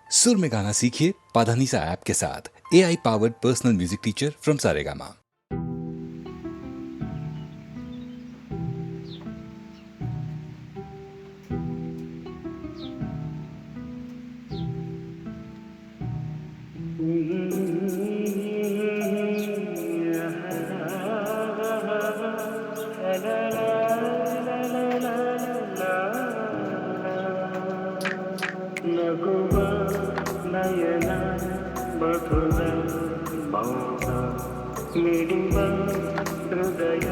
सुर में गाना सीखिए पाधानीसा ऐप के साथ। AI powered personal music teacher from Saregama. ನಗುವ ನಯನ ಮಧುರ ಮೌನ ಮಿಡಿವ ಹೃದಯ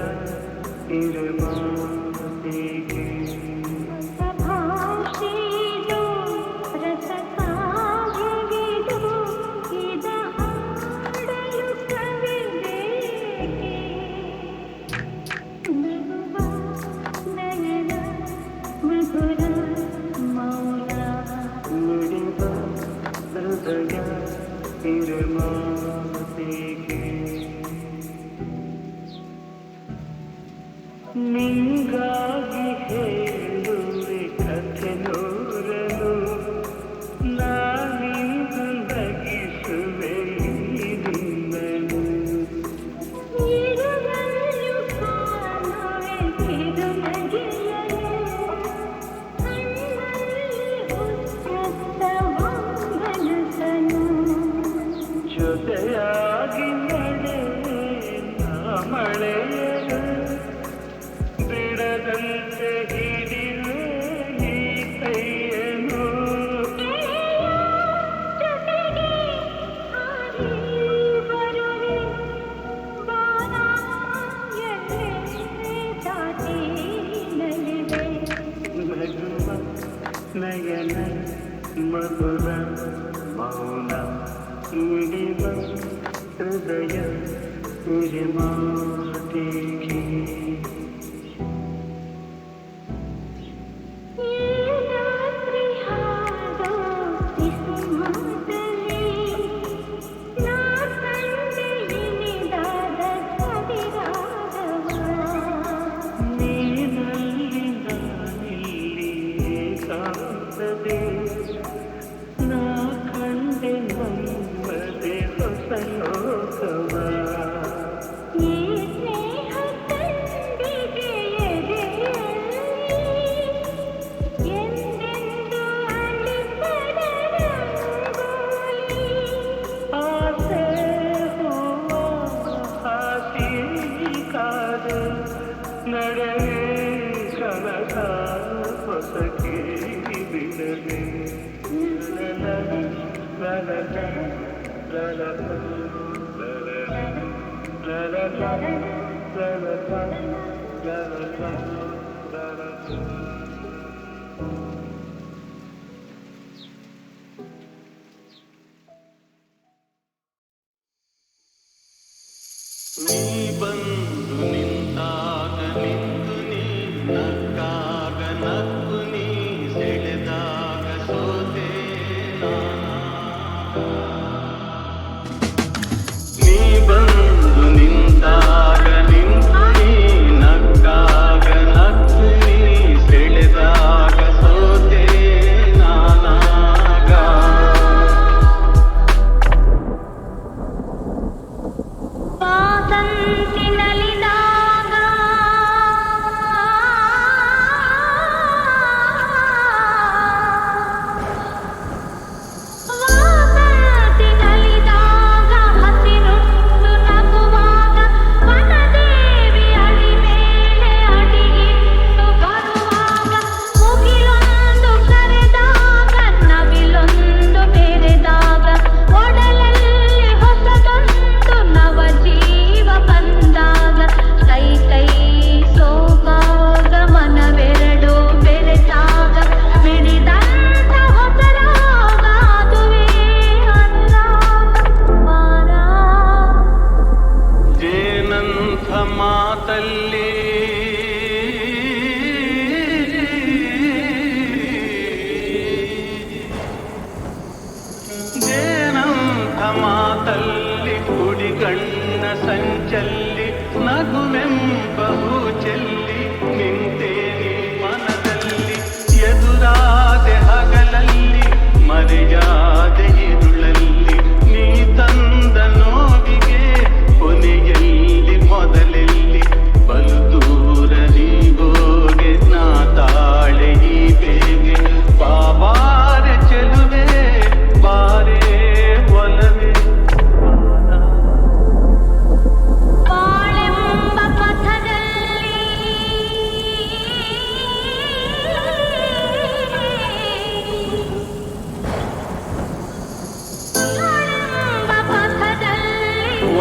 ಇರುವ ಹೀಗೆ ನಿಂಗಾಗಿ ಹೇಳುವೆ ಕಥೆ ನೂರನು ನಾನಿಂದು ನಗಿಸುವೆ ನಿನ್ನನು ಜೊತೆಯಾಗಿ ನಡೆವೆ ನಾ ಮಳೆಯನು ಬಿಡದಂತೆ ಹಿಡಿವೆ ಈ ಕೈಯನು ನಗುವ ನಯನ ಮಧುರ ಮೌನ ಮಿಡಿವ ಹೃದಯ ಮಾತಿಗೆ ನಾ ಕಂಡೆ ನಮ್ಮದೆ ಹೊಸ ಲೋಕವ ಆಸೆ ಹೂವ ಹಾಸಿ ಕಾದು ನಡೆವೆ ಕನಕ ಹೊಸಕೆ ಬಿಡದೆ ನೀ ಬಂದು ನಿಂತಾಗ ನಿಂತು ನೀ ನಕ್ಕಾಗ ನಕ್ಕು ನೀ ಸೆಳೆದಾಗ ಸೋತೆ ನೀ ಬಂದು ನಿಂತಾಗ ನಿಂತು ನೀ ನಕ್ಕಾಗ ನಕ್ಕು ನೀ ಸೆಳೆದಾಗ ಸೋತೆ ನಾನಾಗ ಮಾತಲ್ಲಿ ಕುಡಿಗಣ್ಣ ಸಂಚಲ್ಲಿ ನಗುವೆಂಬಹು ಚೆಲ್ಲಿ ನಿಂತೇನೆ ಮನದಲ್ಲಿ ಎದುರಾದೆ ಹಗಲಲ್ಲಿ ಮರೆಯಾದ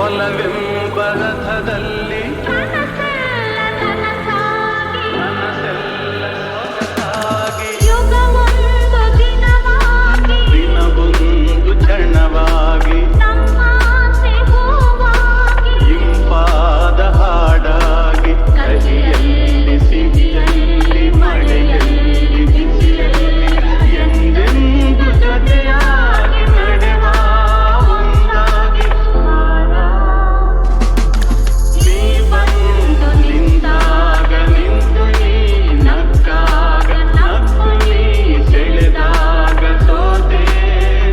ಒಲವೆಂಬ ರಥದಲ್ಲಿ ದಿನವೊಂದು ಕ್ಷಣವಾಗಿ ಇಂಪಾದ ಹಾಡಾಗಿ ಕಹಿಯಲ್ಲಿ ಸಿಹಿಯಲ್ಲಿ ಮಳೆಯಲ್ಲಿ ಬಿಸಿಯಲ್ಲಿ ಎಂದೆಂದು ಜೊತೆಯಾಗಿ ನಡೆವ ಒಂದಾಗಿ ನೀ ಬಂದು ನಿಂತಾಗ ನಿಂತು ನೀ ನಕ್ಕಾಗ ನಕ್ಕು ನೀ ಸೆಳೆದಾಗ ಸೋತೆ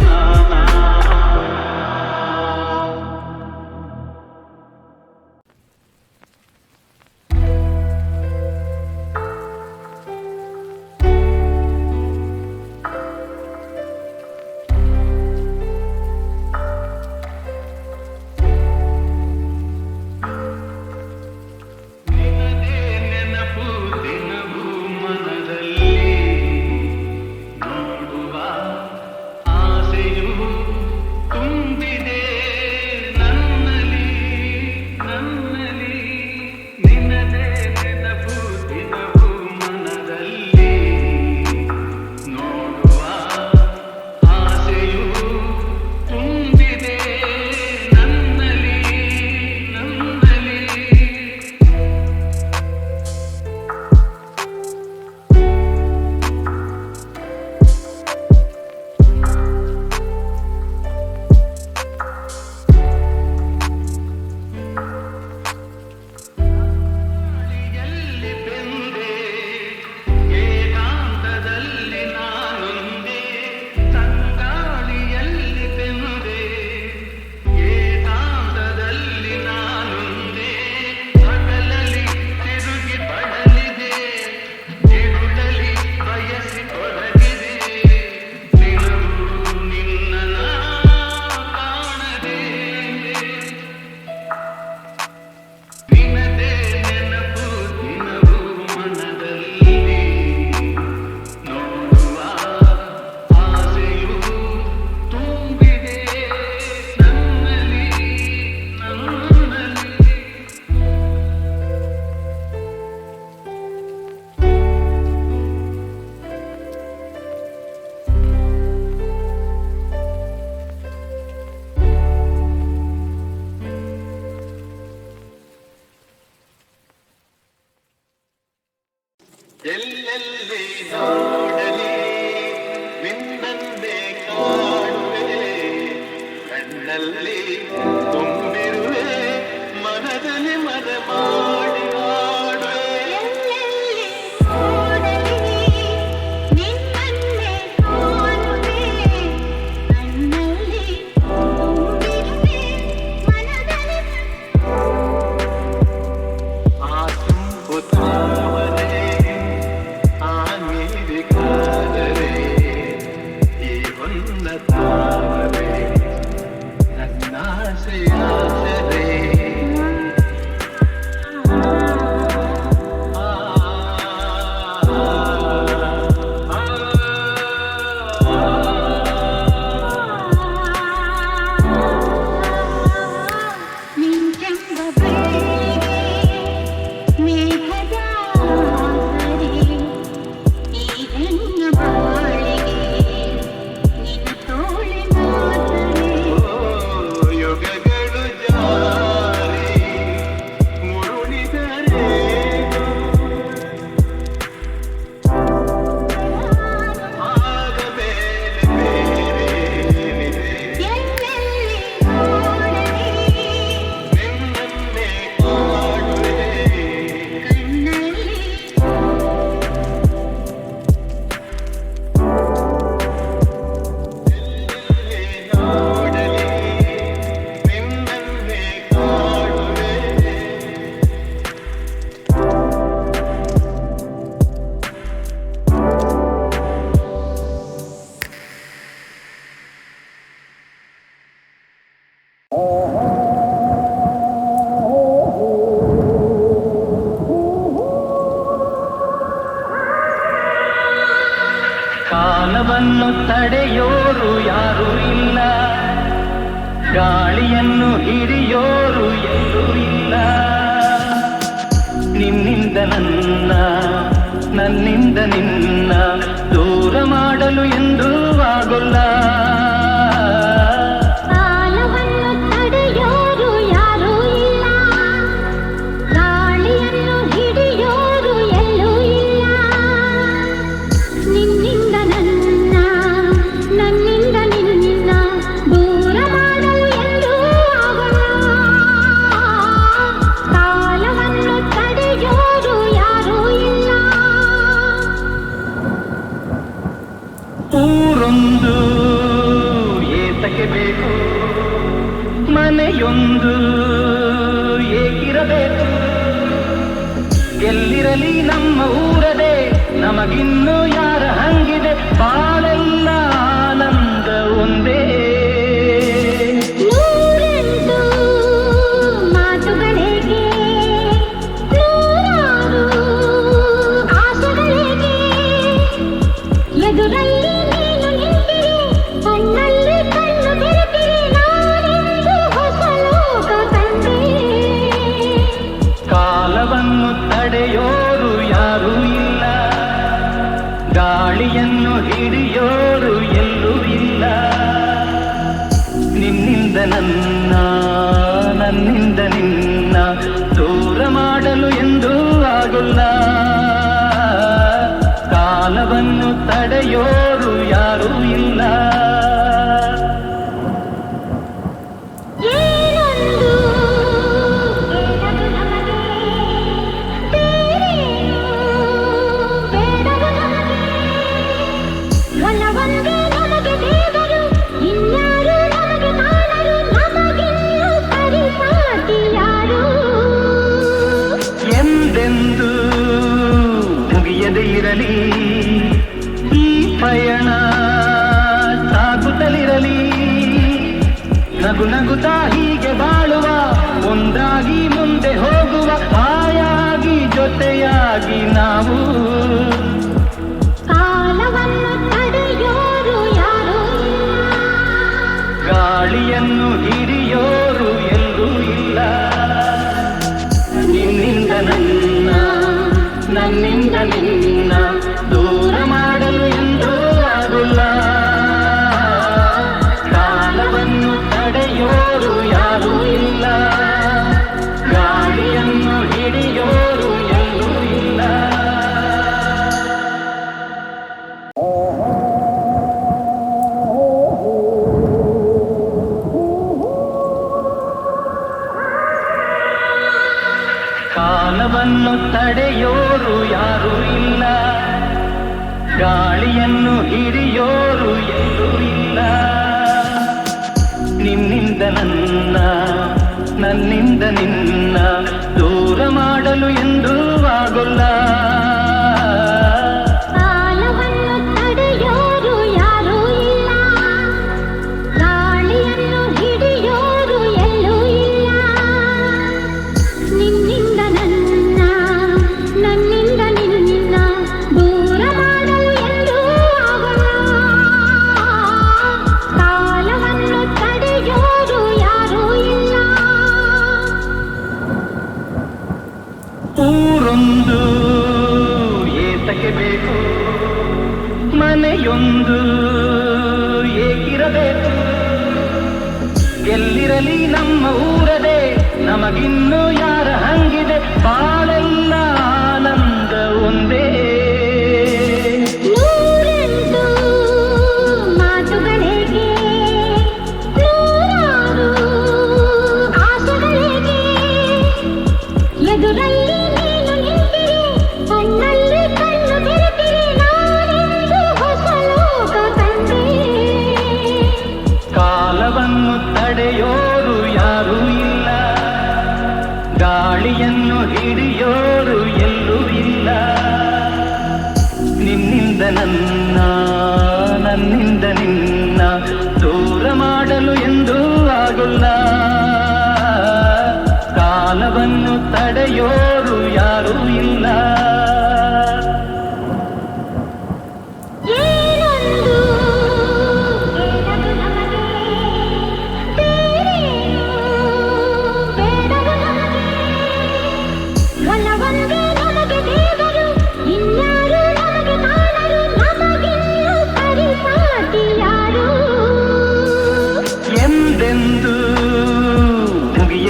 ನಾನಾ. ನಿನದೇ ನೆನಪು ದಿನವೂ ಮನದಲ್ಲಿ ನೋಡುವ ಆಸೆಯು ತುಂಬಿದೆ ನನ್ನಲ್ಲಿ ನನ್ನಲ್ಲಿ. ನಿನದೇ ನೆನಪು ದಿನವೂ ಮನದಲ್ಲಿ ನೋಡುವ ಆಸೆಯು ತುಂಬಿದೆ ನನ್ನಲ್ಲಿ ನನ್ನಲ್ಲಿ. ಎಲ್ಲಿ ಬೆಂದೆ ಏಕಾಂತದಲ್ಲಿ ನಾನೊಂದೇ ತಂಗಾಳಿಯಲ್ಲಿ ಬೆಂದೆ ಏಕಾಂತದಲ್ಲಿ ನಾನೊಂದೇ ಹಗಲಲ್ಲಿ ತಿರುಗಿ ಬಳಲಿದೆ ತಿರುಳಲಿ ಬಯಸಿ ತೊಡಗಿದೆ ದಿನವೂ ನಿನ್ನ ಕಾಣದೆ ನಿನದೇ ನೆನಪು ದಿನವೂ ಮನದಲ್ಲಿ ನೋಡುವ ಆಸೆಯು ತುಂಬಿದೆ ನನ್ನಲ್ಲಿ ನನ್ನಲ್ಲಿ. ಎಲ್ಲೆಲ್ಲಿ ನೋಡಲಿ ನಿನ್ನನ್ನೇ ಕಾಣುವೆ ಕಣ್ಣಲ್ಲಿ ತುಂಬಿರುವೆ ಮನದಲ್ಲಿ ಮನ ಮಾಡಿ ಆಡುವೆ. ಆ ತುಂಬು ತಾವರೆ ಆ ನೀರಿಗಾದರೆ ಈ ಹೊನ್ನ ತಾವರೆ ನನ್ನಾಸೆಯಾದರೆ ಯುಗಗಳು ಜಾರಿ ಮುರುಳಿದರೆ ಆಗ ಮೇಲೆ ಬೇರೆ ನಿನ್ನನ್ನೇ ಕಾಣುವೆ. ಎಲ್ಲೆಲ್ಲಿ ನೋಡಲಿ ನಿನ್ನನ್ನೇ ಕಾಣುವೆ. ಕಾಲವನ್ನು ತಡೆಯೋರು ಯಾರೂ ಇಲ್ಲ ಗಾಳಿಯನ್ನು ಹಿಡಿಯೋರು ನನ್ನಿಂದ ನಿನ್ನ ದೂರ ಮಾಡಲು ಎಂದೂ ಆಗೋಲ್ಲ. ಕಾಲವನ್ನು ತಡೆಯೋರು ಯಾರೂ ಇಲ್ಲ, ಗಾಳಿಯನ್ನು ಹಿಡಿಯೋರು ಎಲ್ಲೂ ಇಲ್ಲ. ನಿನ್ನಿಂದ ನನ್ನ, ನನ್ನಿಂದ ನಿನ್ನ ದೂರ ಮಾಡಲು ಎಂದೂ ಆಗೋಲ್ಲ. ಕಾಲವನ್ನು ತಡೆಯೋರು ಯಾರೂ ಇಲ್ಲ. ಊರೊಂದು ಏತಕ್ಕೆ ಬೇಕು, ಮನೆಯೊಂದು ಏಕಿರಬೇಕು. ಎಲ್ಲಿರಲಿ ನಮ್ಮ ಊರದೇ, ನಮಗಿನ್ನು ಯಾರ ಹಂಗಿದೆ. ಬಾಳೆಲ್ಲ ಆನಂದ ಒಂದೇ. ನೂರೆಂಟು ಮಾತುಗಳಿಗೆ, ನೂರಾರು ಆಸೆಗಳಿಗೆ, ಎದುರಲ್ಲಿ ನೀನು ನಿಂತಿರಿ, ಕಣ್ಣಲ್ಲಿ ಕಣ್ಣು ಬೆರೆತಿರಿ, ನಾನೆಂದು ಹೊಸ ಲೋಕ ಕಂಡೆ. ಕಾಲವನ್ನು ತಡೆಯೋರು ಯಾರೂ ಇಲ್ಲ, ಗಾಳಿಯನ್ನು ಹಿಡಿಯೋರು ಎಲ್ಲೂ ಇಲ್ಲ. ನಿನ್ನಿಂದ ನನ್ನ, ನನ್ನಿಂದ ನಿನ್ನ ದೂರ ಮಾಡಲು ಎಂದೂ ಆಗೋಲ್ಲ. ಕಾಲವನ್ನು ತಡೆಯೋರು ಯಾರೂ ಇಲ್ಲ. ಏನೊಂದು ಬೇಡದು ನಮಗೆ, ಬೇರೇನು ಬೇಡದು ನಮಗೆ. ಒಲವೊಂದೇ ನಮಗೆ ದೇವರು, ಇನ್ಯಾರು ನಮಗೆ ಕಾಣರು. ನಮಗಿನ್ನು ಪರಿಪಾಟಿ ಯಾರು? ಎಂದೆಂದು ಮುಗಿಯದೇ ಇರಲಿ ಈ ಪಯಣ, ಸಾಗುತ್ತಲಿರಲಿ. ನಗು ನಗುತ್ತಾ ಹೀಗೆ ಬಾಳುವ, ಒಂದಾಗಿ ಮುಂದೆ ಹೋಗುವ, ಹಾಯಾಗಿ ಜೊತೆಯಾಗಿ ನಾವು. ಕಾಲವನ್ನು ತಡೆಯೋರು ಯಾರೂ ಇಲ್ಲ, ಗಾಳಿಯನ್ನು ಹಿಡಿಯೋರು ಎಲ್ಲೂ ಇಲ್ಲ. ನಿನ್ನಿಂದ ನನ್ನ, ನನ್ನಿಂದ ನಿನ್ನ ದೂರ ಮಾಡಲು ಎಂದೂ ಆಗೋಲ್ಲ. ಕಾಲವನ್ನು ತಡೆಯೋರು ಯಾರೂ ಇಲ್ಲ, ಗಾಳಿಯನ್ನು ಹಿಡಿಯೋರು ಎಲ್ಲೂ ಇಲ್ಲ. ಕಾಲವನ್ನು ತಡೆಯೋರು ಯಾರೂ ಇಲ್ಲ, ಗಾಳಿಯನ್ನು ಹಿಡಿಯೋರು ಎಲ್ಲೂ ಇಲ್ಲ. ನಿನ್ನಿಂದ ನನ್ನ, ನನ್ನಿಂದ ನಿನ್ನ ದೂರ ಮಾಡಲು ಎಂದೂ ಆಗೋಲ್ಲ. ಕಾಲವನ್ನು ತಡೆಯೋರು ಯಾರೂ ಇಲ್ಲ, ಗಾಳಿಯನ್ನು ಹಿಡಿಯೋರು ಎಲ್ಲೂ ಇಲ್ಲ. ನಿನ್ನಿಂದ ನನ್ನ, ನನ್ನಿಂದ ನಿನ್ನ ದೂರ ಮಾಡಲು ಎಂದೂ ಆಗೋಲ್ಲ. ಕಾಲವನ್ನು ತಡೆಯೋರು ಯಾರೂ ಇಲ್ಲ. ಊರೊಂದು ಏತಕ್ಕೆ ಬೇಕು, ಮನೆಯೊಂದು ಏಕಿರಬೇಕು. ಎಲ್ಲಿರಲಿ ನಮ್ಮ ಊರದೇ, ನಮಗಿನ್ನು ಯಾರ ಹಂಗಿದೆ. ಬಾಳೆಲ್ಲ ಆನಂದ ಒಂದೇ. ನೂರೆಂಟು ಮಾತುಗಳಿಗೆ, ನೂರಾರು ಆಸೆಗಳಿಗೆ, ಎದುರಲ್ಲಿ ನೀನು ನಿಂತಿರಿ, ಕಣ್ಣಲ್ಲಿ ಕಣ್ಣು ಬೆರೆತಿರಿ, ನಾನೆಂದು ಹೊಸ ಲೋಕ ಕಂಡೆ. ಕಾಲವನ್ನು ತಡೆಯೋರು ಯಾರೂ ಇಲ್ಲ, ಗಾಳಿಯನ್ನು ಹಿಡಿಯೋರು ಎಲ್ಲೂ ಇಲ್ಲ. ನಿನ್ನಿಂದ ನನ್ನ, ನನ್ನಿಂದ ನಿನ್ನ ದೂರ ಮಾಡಲು ಎಂದೂ ಆಗೋಲ್ಲ. ಕಾಲವನ್ನು ತಡೆಯೋರು ಯಾರೂ ಇಲ್ಲ. ಏನೊಂದು ಬೇಡದು ನಮಗೆ, ಬೇರೇನು ಬೇಡದು ನಮಗೆ. ಒಲವೊಂದೇ ನಮಗೆ ದೇವರು,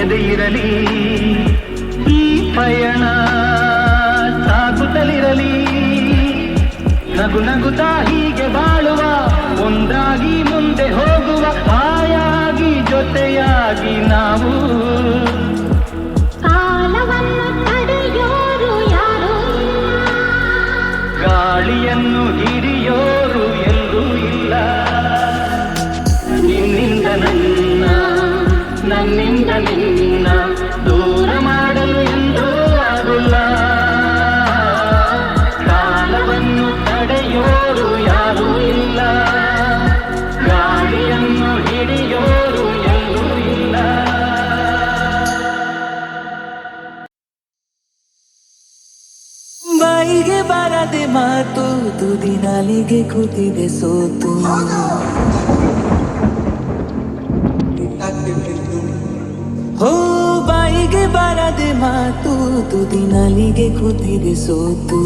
ಮುಗಿಯದೇ ಇರಲಿ ಈ ಪಯಣ ಸಾಗುತ್ತಲಿರಲಿ ನಗು ನಗುತ್ತಾ ಹೀಗೆ ಬಾಳುವ ಒಂದಾಗಿ ಮುಂದೆ ಹೋಗುವ ಹಾಯಾಗಿ ಜೊತೆಯಾಗಿ ನಾವು ಕಾಲವನ್ನು ತಡೆಯೋರು ಯಾರೂ ಇಲ್ಲ ಗಾಳಿಯನ್ನು ಹಿಡಿಯೋರು ಎಲ್ಲೂ ಇಲ್ಲ ನಿನ್ನಿಂದ ನನ್ನ ನನ್ನಿಂದ ನಿನ್ನ ದೂರ ಮಾಡಲು ಎಂದೂ ಆಗುಲ್ಲ ಕಾಲವನ್ನು ತಡೆಯೋರು ಯಾರೂ ಇಲ್ಲ ಗಾಳಿಯನ್ನು ಹಿಡಿಯೋರು ಎಲ್ಲೂ ಇಲ್ಲ ಬಾಯಿಗೆ ಬಾರದೆ ಮಾತು ತುದಿ ನಾಲಿಗೆ ಕೂತಿದೆ ಸೋತು ಹೋ ಬಾಯಿಗೆ ಬಾರದೆ ಮಾತು ತುದಿ ನಾಲಿಗೆ ಕೂತಿದೆ ಸೋತು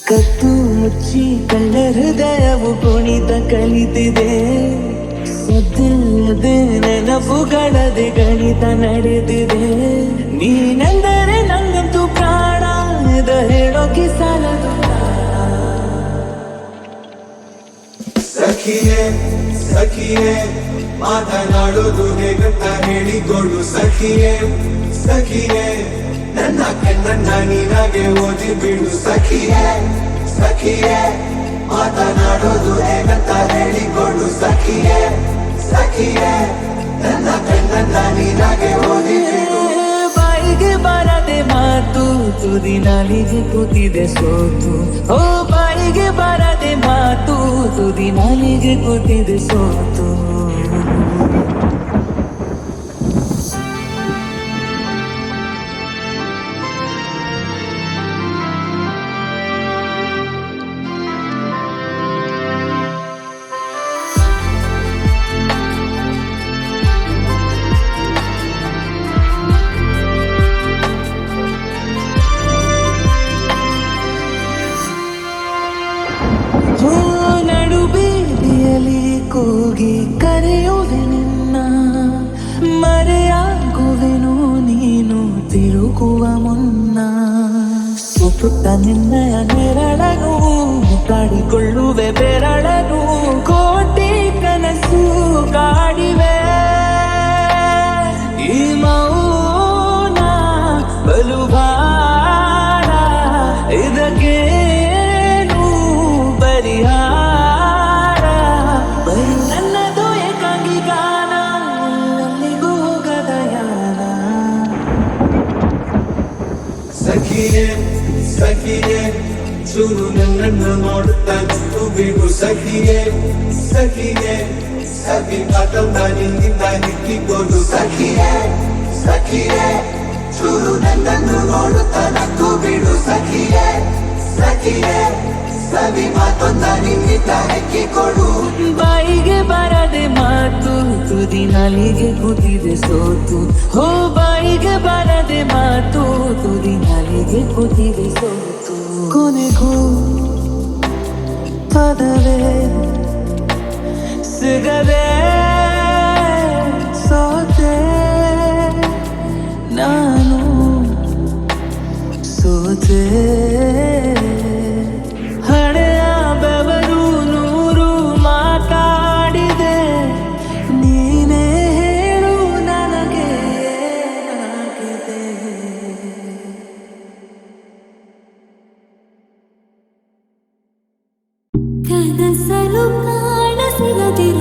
ಕತ್ತು ಮುಚ್ಚಿ ಕಳ್ಳ ಹೃದಯವು ಕುಣಿತ ಕಲಿತಿದೆ ಸದ್ದಿಲ್ಲದೆ ನೆನಪುಗಳದೆ ಗಣಿತ ನಡೆದಿದೆ ನೀನೆಂದರೆ ನಂಗಂತೂ ಪ್ರಾಣ ಇದ ಹೇಳೋಕೆ ಸಾಲದು ಸಖಿಯೇ ಸಖಿಯೇ ಮಾತನಾಡೋದು ಹೇಗಂತ ಹೇಳಿಕೊಡು ಸಖಿಯೇ ಸಖಿಯೇ ನನ್ನ ಕಣ್ಣನ್ನ ನೀನಾಗೆ ಓದಿ ಬಿಡು ಸಖಿಯೇ ಸಖಿಯೇ ಮಾತನಾಡೋದು ಹೇಗಂತ ಹೇಳಿಕೊಡು ಸಖಿಯೇ ಸಖಿಯೇ ನನ್ನ ಕಣ್ಣನ್ನ ನೀನಾಗೆ ಓದಿ ಬಿಡು ಬಾಯಿಗೆ ಬಾರದೆ ಮಾತು ತುದಿ ನಾಲಿಗೆ ಕೂತಿದೆ ಸೋತು ಓ ಬಾಯಿಗೆ ಬಾರದೆ ಮಾತು ತುದಿ ನಾಲಿಗೆ ಕೂತಿದೆ ಸೋತು ನಡುಬೀದಿಯಲ್ಲಿ ಕೂಗಿ ಕರೆಯುವೆ ನಿನ್ನ ಮರೆಯಾಗುವೆನು ನೀನು ತಿರುಗುವ ಮುನ್ನ ಸುಪುಟ್ಟ ನಿನ್ನಯ ನೆರಳನು ಕಾಡಿಕೊಳ್ಳುವೆ ಬೆರಳನು ಕೋಟಿ ಕನಸು ಕಾಡಿವೆ ಈ ಮೌನ ಬಲು ಭಾರ ಇದಕ್ಕೇನು ಪರಿಹಾರ ಬರೀ ನನ್ನದು ಏಕಾಂಗಿ ಗಾನ ಎಲ್ಲಿಗೂ ಹೋಗದ ಯಾನ ಸಖಿಯೇ ಸಖಿಯೇ ಚೂರು ನನ್ನನ್ನು ನೋಡುತ್ತಾ ನಿಂತು ಬಿಡು ಸಖಿಯೇ ಸಖಿಯೇ ಸಖಿ ಮಾತನ್ನ ನಿನ್ನಿಂದ ಹಿಕ್ಕಿಕೊಂಡು ಸಖಿಯೇ ಸಖಿಯೇ ಚೂರು ನನ್ನನ್ನು ನೋಡುತ್ತಾ ನಿಂತು ಬಿಡು ಸಖಿಯೇ ಸಖಿಯೇ ಸವಿ ಮಾತೊಂದ ನಿನ್ನಿಂದ ಹಿಕ್ಕಿಕೊಡು ಬಾಯಿಗೆ ಬಾರದೆ ಮಾತು ತುದಿ ನಾಲಿಗೆ ಕೂತಿದೆ ಸೋತು ಹೋ ಬಾಯಿಗೆ ಬಾರದೆ ಮಾತು ತುದಿ ನಾಲಿಗೆ ಕೂತಿದೆ ಸೋತು ಕೊನೆಗೂ ಪದವೇ ಸಿಗದೆ ಸೋತೆ ನಾನು ಸೋತೆ ಹಣೆಯ ಬೆವರು ನೂರು ಮಾತಾಡಿದೆ ನೀನೇ ಹೇಳು ನನಗೆ ಏನಾಗಿದೆ ಕನಸಲು ಕಾಣ ಸಿಗದಿರು